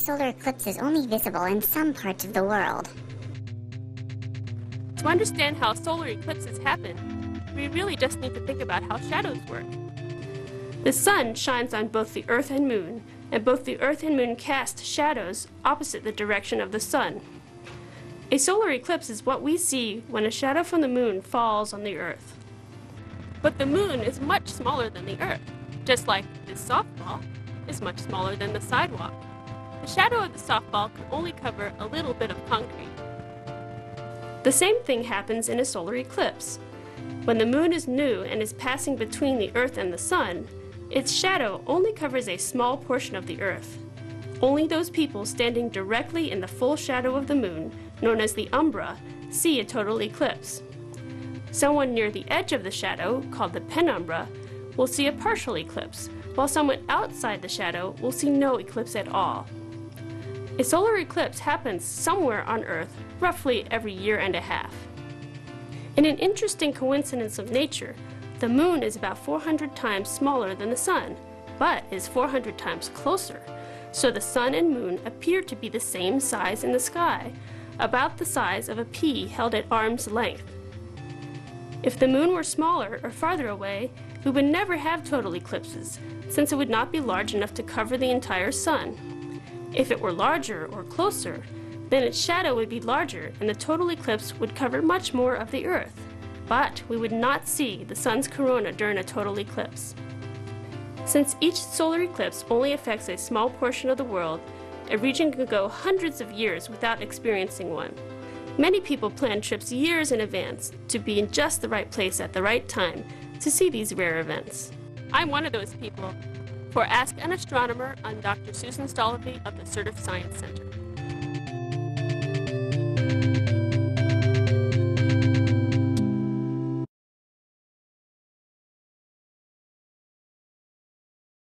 solar eclipse is only visible in some parts of the world. To understand how solar eclipses happen, we really just need to think about how shadows work. The sun shines on both the Earth and Moon, and both the Earth and Moon cast shadows opposite the direction of the sun. A solar eclipse is what we see when a shadow from the Moon falls on the Earth. But the Moon is much smaller than the Earth, just like this softball is much smaller than the sidewalk. The shadow of the softball can only cover a little bit of concrete. The same thing happens in a solar eclipse. When the Moon is new and is passing between the Earth and the sun, its shadow only covers a small portion of the Earth. Only those people standing directly in the full shadow of the Moon, known as the umbra, see a total eclipse. Someone near the edge of the shadow, called the penumbra, will see a partial eclipse, while someone outside the shadow will see no eclipse at all. A solar eclipse happens somewhere on Earth roughly every year and a half. In an interesting coincidence of nature, the Moon is about 400 times smaller than the Sun, but is 400 times closer, so the Sun and Moon appear to be the same size in the sky, about the size of a pea held at arm's length. If the Moon were smaller or farther away, we would never have total eclipses, since it would not be large enough to cover the entire Sun. If it were larger or closer, then its shadow would be larger and the total eclipse would cover much more of the Earth. But we would not see the Sun's corona during a total eclipse. Since each solar eclipse only affects a small portion of the world, a region could go hundreds of years without experiencing one. Many people plan trips years in advance to be in just the right place at the right time to see these rare events. I'm one of those people. For Ask an Astronomer, I'm Dr. Susan Stollery of the Certif Science Center.